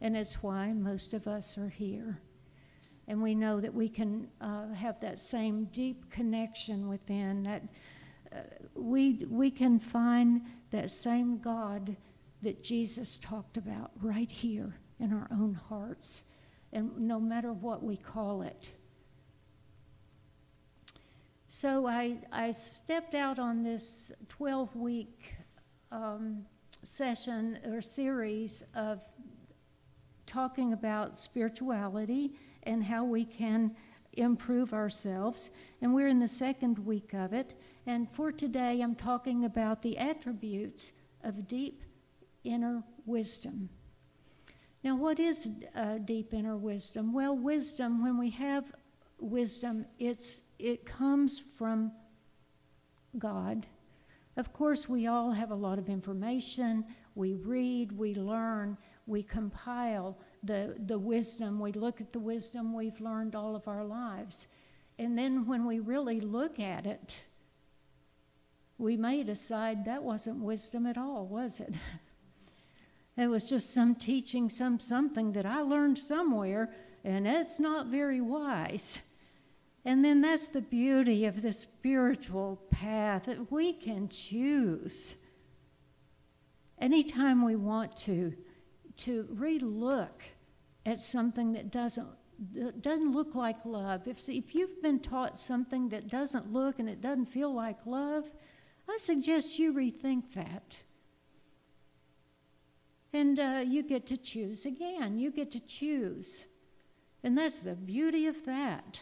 and it's why most of us are here. And we know that we can have that same deep connection within, that we can find that same God that Jesus talked about right here in our own hearts, and no matter what we call it. So I stepped out on this 12-week session or series of talking about spirituality and how we can improve ourselves. And we're in the second week of it. And for today, I'm talking about the attributes of deep inner wisdom. Now, what is deep inner wisdom? Well, wisdom, when we have wisdom, it comes from God. Of course, we all have a lot of information. We read, we learn, we compile the wisdom. We look at the wisdom we've learned all of our lives. And then when we really look at it, we may decide that wasn't wisdom at all, was it? It was just some teaching, something that I learned somewhere, and it's not very wise. And then that's the beauty of the spiritual path, that we can choose anytime we want to re-look at something that doesn't look like love. If you've been taught something that doesn't look and it doesn't feel like love, I suggest you rethink that. And you get to choose again. You get to choose. And that's the beauty of that.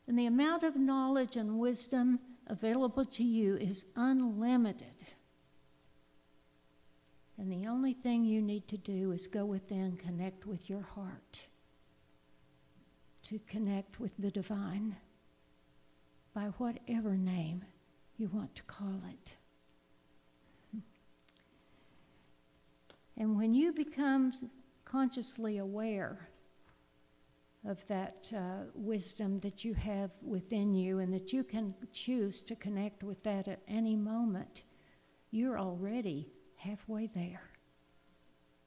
And the amount of knowledge and wisdom available to you is unlimited. And the only thing you need to do is go within, connect with your heart, to connect with the divine by whatever name you want to call it. And when you become consciously aware of that wisdom that you have within you, and that you can choose to connect with that at any moment, you're already halfway there.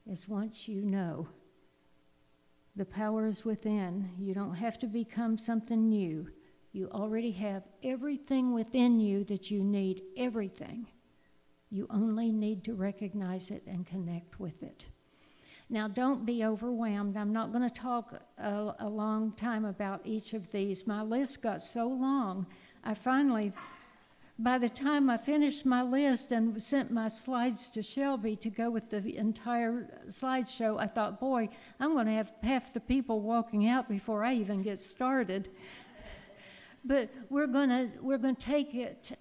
As once you know the power is within, you don't have to become something new. You already have everything within you that you need, everything. You only need to recognize it and connect with it. Now, don't be overwhelmed. I'm not going to talk a long time about each of these. My list got so long, by the time I finished my list and sent my slides to Shelby to go with the entire slideshow, I thought, boy, I'm going to have half the people walking out before I even get started. But we're going to take it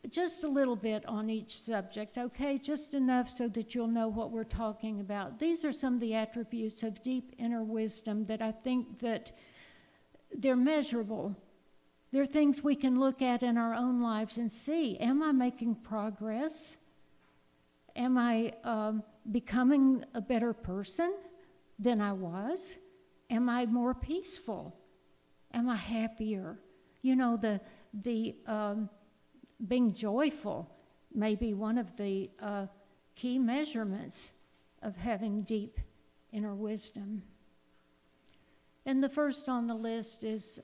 just a little bit on each subject, okay? Just enough so that you'll know what we're talking about. These are some of the attributes of deep inner wisdom that I think that they're measurable. They're things we can look at in our own lives and see, am I making progress? Am I becoming a better person than I was? Am I more peaceful? Am I happier? You know, the being joyful may be one of the key measurements of having deep inner wisdom. And the first on the list is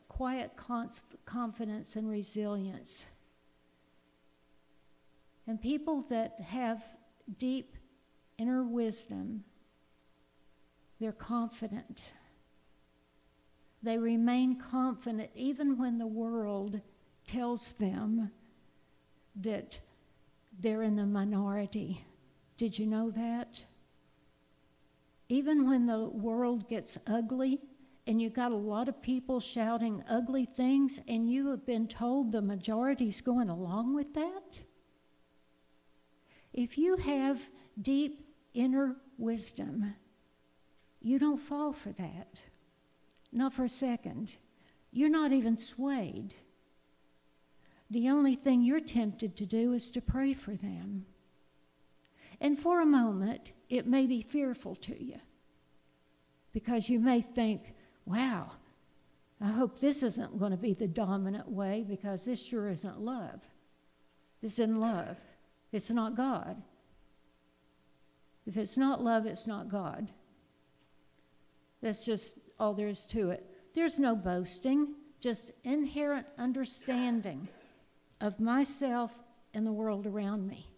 quiet confidence and resilience. And people that have deep inner wisdom, they're confident. They remain confident even when the world tells them that they're in the minority. Did you know that? Even when the world gets ugly and you got a lot of people shouting ugly things and you have been told the majority's going along with that, if you have deep inner wisdom, you don't fall for that. Not for a second. You're not even swayed. The only thing you're tempted to do is to pray for them. And for a moment, it may be fearful to you, because you may think, wow, I hope this isn't going to be the dominant way, because this sure isn't love. This isn't love. It's not God. If it's not love, it's not God. That's just all there is to it. There's no boasting, just inherent understanding of myself and the world around me.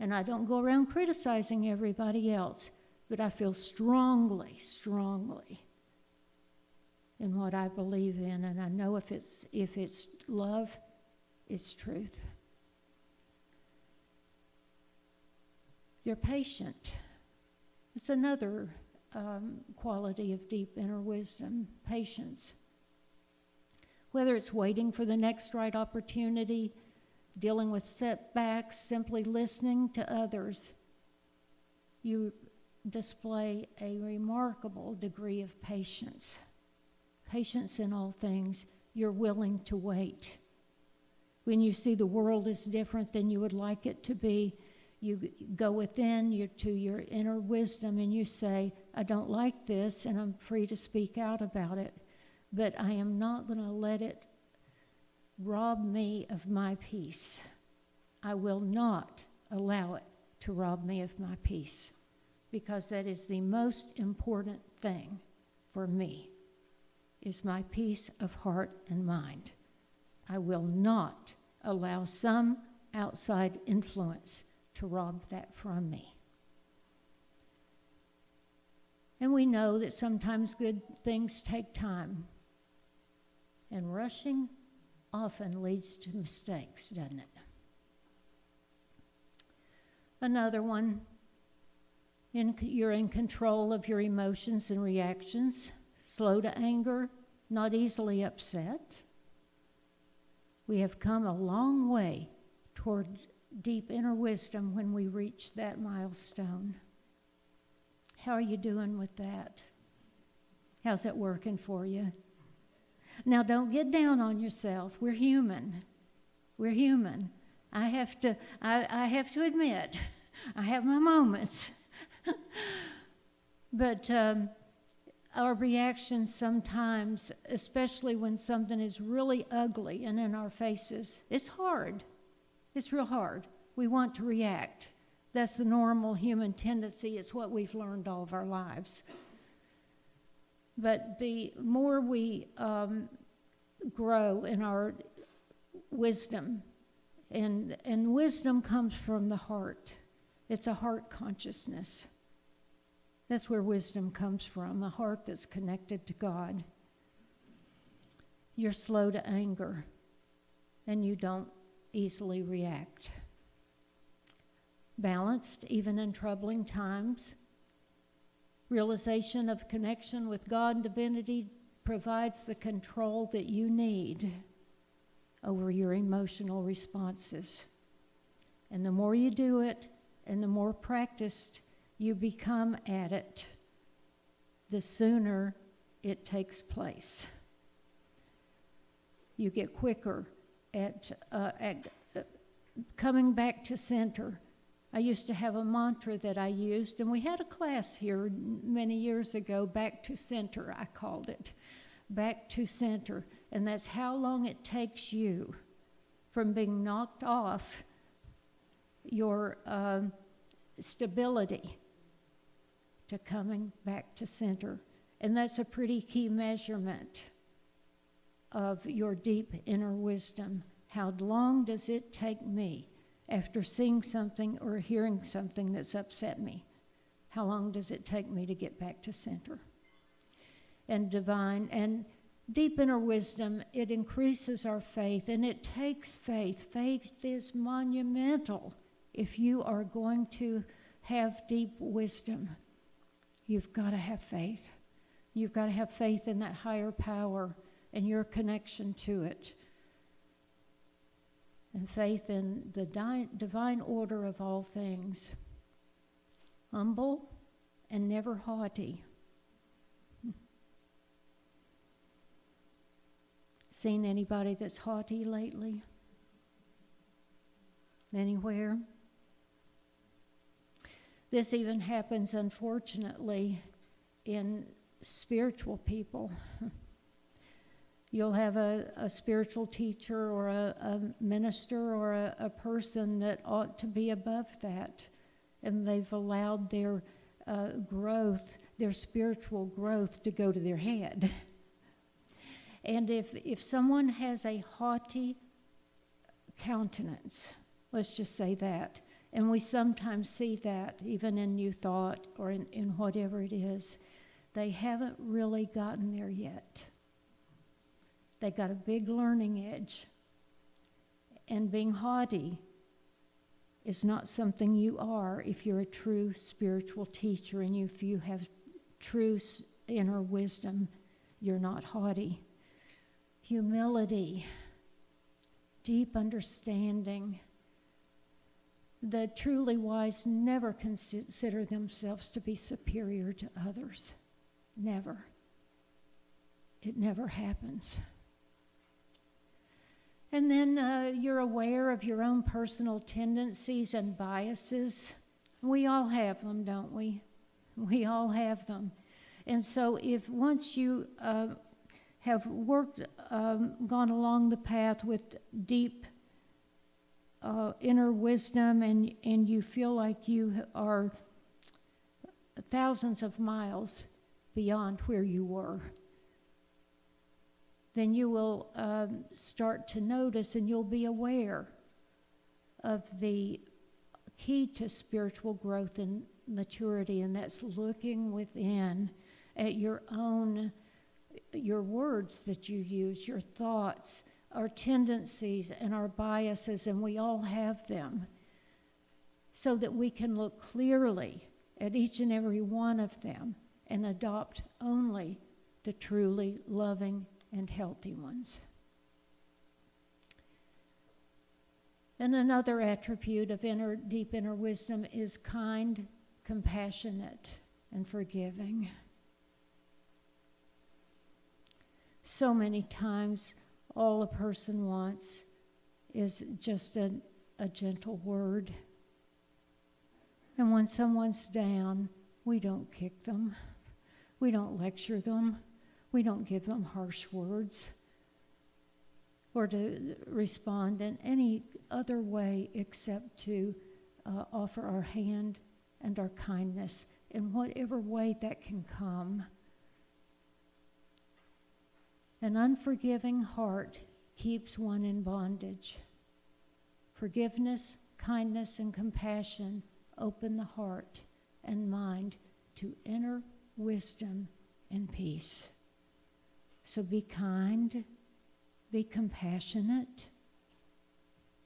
And I don't go around criticizing everybody else, but I feel strongly in what I believe in, and I know if it's love, it's truth. You're patient. It's another quality of deep inner wisdom, patience. Whether it's waiting for the next right opportunity, dealing with setbacks, simply listening to others, you display a remarkable degree of patience. Patience in all things. You're willing to wait. When you see the world is different than you would like it to be, you go within to your inner wisdom and you say, I don't like this, and I'm free to speak out about it, but I am not going to let it rob me of my peace. I will not allow it to rob me of my peace, because that is the most important thing for me, is my peace of heart and mind. I will not allow some outside influence to rob that from me. And we know that sometimes good things take time. And rushing often leads to mistakes, doesn't it? Another one, you're in control of your emotions and reactions, slow to anger, not easily upset. We have come a long way toward deep inner wisdom when we reach that milestone. How are you doing with that? How's that working for you? Now, don't get down on yourself. We're human. We're human. I have to admit, I have my moments. But our reactions sometimes, especially when something is really ugly and in our faces, it's hard. It's real hard. We want to react. That's the normal human tendency. It's what we've learned all of our lives. But the more we grow in our wisdom, and wisdom comes from the heart. It's a heart consciousness. That's where wisdom comes from, a heart that's connected to God. You're slow to anger, and you don't easily react. Balanced, even in troubling times. Realization of connection with God and divinity provides the control that you need over your emotional responses. And the more you do it, and the more practiced you become at it, the sooner it takes place. You get quicker at coming back to center. I used to have a mantra that I used, and we had a class here many years ago, back to center, I called it. Back to center. And that's how long it takes you from being knocked off your stability to coming back to center. And that's a pretty key measurement of your deep inner wisdom. How long does it take me after seeing something or hearing something that's upset me? How long does it take me to get back to center? And divine and deep inner wisdom, it increases our faith, and it takes faith. Faith is monumental. If you are going to have deep wisdom, you've got to have faith. You've got to have faith in that higher power and your connection to it. And faith in the divine order of all things. Humble and never haughty. Seen anybody that's haughty lately? Anywhere? This even happens, unfortunately, in spiritual people. You'll have a spiritual teacher or a minister or a person that ought to be above that. and they've allowed their growth, their spiritual growth, to go to their head. And if someone has a haughty countenance, let's just say that, and we sometimes see that even in New Thought or in whatever it is, they haven't really gotten there yet. They got a big learning edge. And being haughty is not something you are if you're a true spiritual teacher, and if you have true inner wisdom, you're not haughty. Humility, deep understanding. The truly wise never consider themselves to be superior to others. Never. It never happens. And then you're aware of your own personal tendencies and biases. We all have them, don't we? We all have them. And so if once you have worked, gone along the path with deep inner wisdom, and you feel like you are thousands of miles beyond where you were, then you will start to notice, and you'll be aware of the key to spiritual growth and maturity, and that's looking within at your words that you use, your thoughts, our tendencies and our biases, and we all have them, so that we can look clearly at each and every one of them and adopt only the truly loving and healthy ones. And another attribute of deep inner wisdom is kind, compassionate, and forgiving. So many times, all a person wants is just a gentle word. And when someone's down, we don't kick them. We don't lecture them. We don't give them harsh words or to respond in any other way except to offer our hand and our kindness in whatever way that can come. An unforgiving heart keeps one in bondage. Forgiveness, kindness, and compassion open the heart and mind to inner wisdom and peace. So be kind, be compassionate,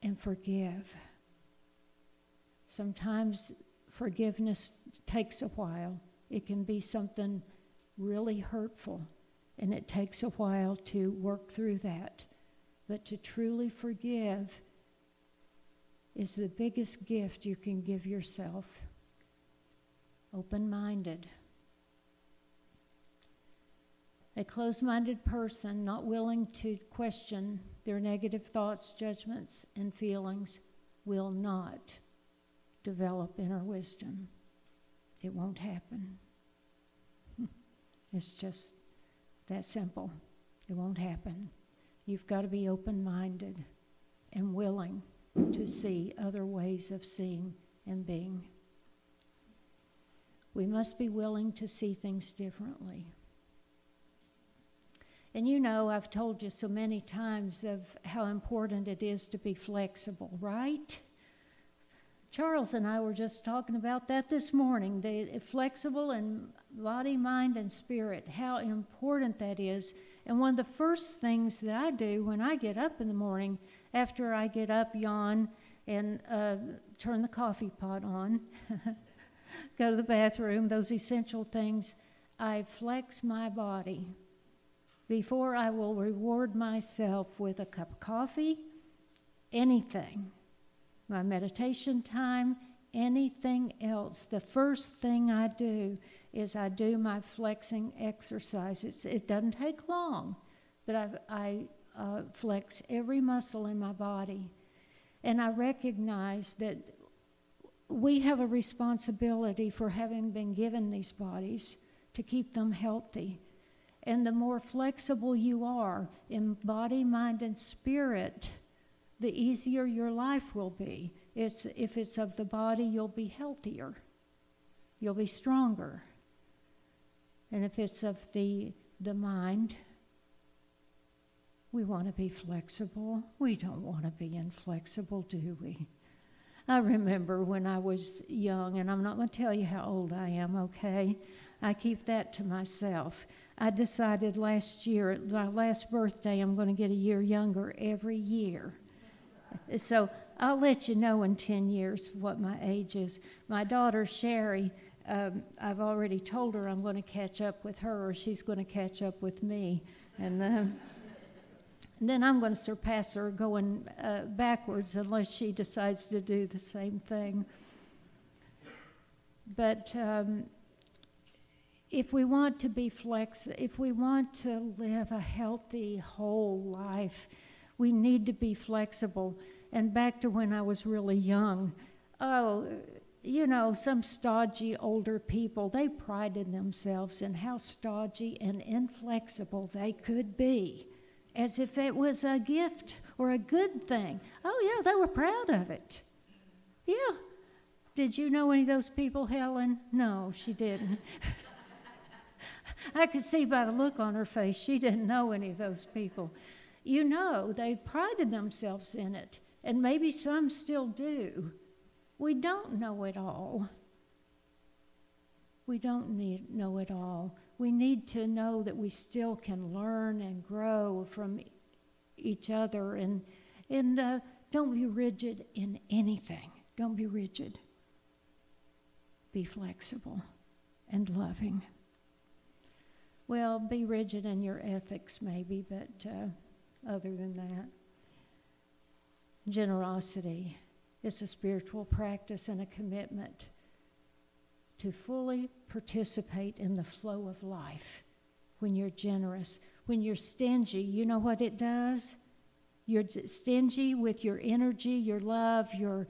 and forgive. Sometimes forgiveness takes a while. It can be something really hurtful, and it takes a while to work through that. But to truly forgive is the biggest gift you can give yourself. Open-minded. A closed-minded person, not willing to question their negative thoughts, judgments, and feelings, will not develop inner wisdom. It won't happen. It's just that simple. It won't happen. You've got to be open-minded and willing to see other ways of seeing and being. We must be willing to see things differently. And you know, I've told you so many times of how important it is to be flexible, right? Charles and I were just talking about that this morning, the flexible in body, mind, and spirit, how important that is. And one of the first things that I do when I get up in the morning, after I get up, yawn, and turn the coffee pot on, go to the bathroom, those essential things, I flex my body before I will reward myself with a cup of coffee, anything, my meditation time, anything else. The first thing I do is I do my flexing exercise. It doesn't take long, but I flex every muscle in my body. And I recognize that we have a responsibility for having been given these bodies to keep them healthy. And the more flexible you are in body, mind, and spirit, the easier your life will be. If it's of the body, you'll be healthier. You'll be stronger. And if it's of the mind, we want to be flexible. We don't want to be inflexible, do we? I remember when I was young, and I'm not going to tell you how old I am, okay? I keep that to myself. I decided last year, at my last birthday, I'm going to get a year younger every year. So I'll let you know in 10 years what my age is. My daughter, Sherry, I've already told her I'm going to catch up with her, or she's going to catch up with me. And then I'm going to surpass her going backwards unless she decides to do the same thing. But if we want to be if we want to live a healthy, whole life, we need to be flexible. And back to when I was really young, some stodgy older people, they prided themselves in how stodgy and inflexible they could be, as if it was a gift or a good thing. Oh, yeah, they were proud of it. Yeah. Did you know any of those people, Helen? No, she didn't. I could see by the look on her face she didn't know any of those people. They prided themselves in it, and maybe some still do. We don't know it all. We don't know it all. We need to know that we still can learn and grow from each other, and don't be rigid in anything. Don't be rigid. Be flexible and loving. Well, be rigid in your ethics maybe, but other than that, generosity. It's a spiritual practice and a commitment to fully participate in the flow of life. When you're generous, when you're stingy, you know what it does? You're stingy with your energy, your love, your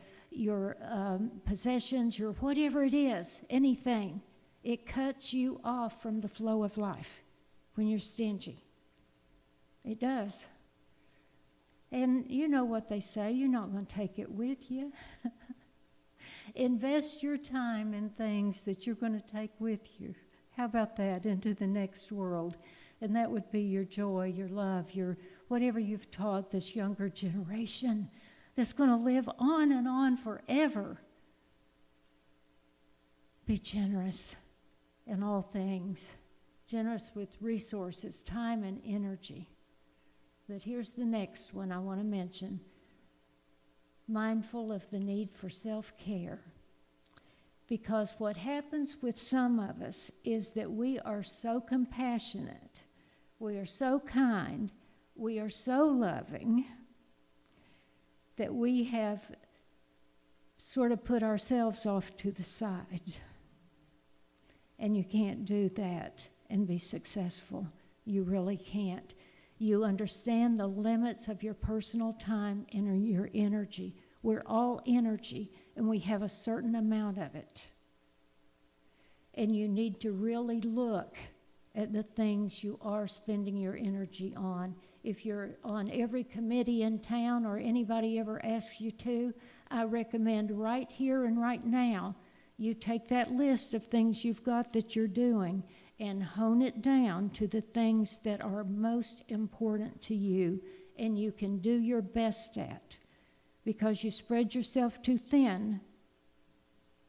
possessions, your whatever it is, anything. It cuts you off from the flow of life when you're stingy. It does. And you know what they say, you're not going to take it with you. Invest your time in things that you're going to take with you. How about that, into the next world? And that would be your joy, your love, your whatever you've taught this younger generation that's going to live on and on forever. Be generous in all things. Generous with resources, time, and energy. But here's the next one I want to mention. Mindful of the need for self-care. Because what happens with some of us is that we are so compassionate, we are so kind, we are so loving, that we have sort of put ourselves off to the side. And you can't do that and be successful. You really can't. You understand the limits of your personal time and your energy. We're all energy, and we have a certain amount of it. And you need to really look at the things you are spending your energy on. If you're on every committee in town or anybody ever asks you to, I recommend right here and right now, you take that list of things you've got that you're doing and hone it down to the things that are most important to you and you can do your best at. Because you spread yourself too thin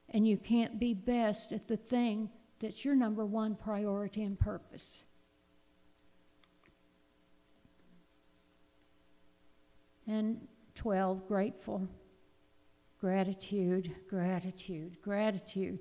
and you can't be best at the thing that's your number one priority and purpose. And 12, grateful. Gratitude, gratitude, gratitude.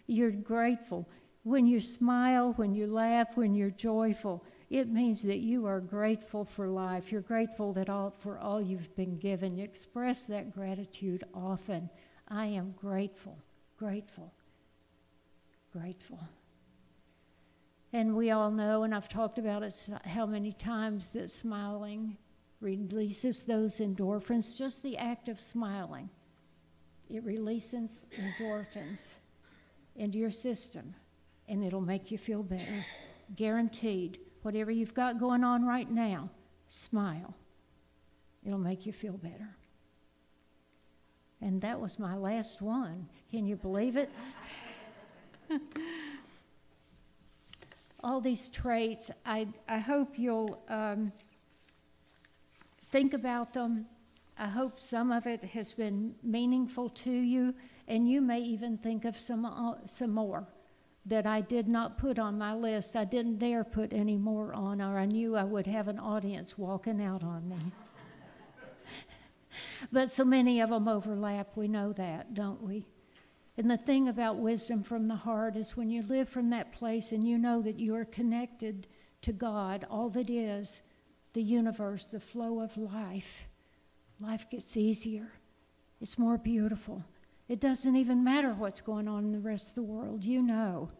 You're grateful. When you smile, when you laugh, when you're joyful, it means that you are grateful for life. You're grateful for all you've been given. You express that gratitude often. I am grateful, grateful, grateful. And we all know, and I've talked about it how many times, that smiling releases those endorphins. Just the act of smiling, it releases endorphins into your system, and it'll make you feel better. Guaranteed. Whatever you've got going on right now, smile. It'll make you feel better. And that was my last one. Can you believe it? All these traits, I hope you'll think about them. I hope some of it has been meaningful to you, and you may even think of some more that I did not put on my list. I didn't dare put any more on, or I knew I would have an audience walking out on me. But so many of them overlap, we know that, don't we? And the thing about wisdom from the heart is when you live from that place and you know that you are connected to God, all that is, the universe, the flow of life, life gets easier. It's more beautiful. It doesn't even matter what's going on in the rest of the world. You know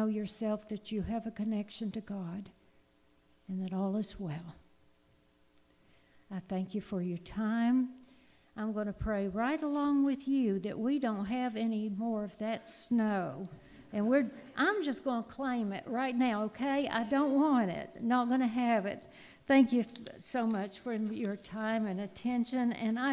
yourself that you have a connection to God and that all is well. I thank you for your time. I'm going to pray right along with you that we don't have any more of that snow. And I'm just going to claim it right now, okay? I don't want it. Not going to have it. Thank you so much for your time and attention. And I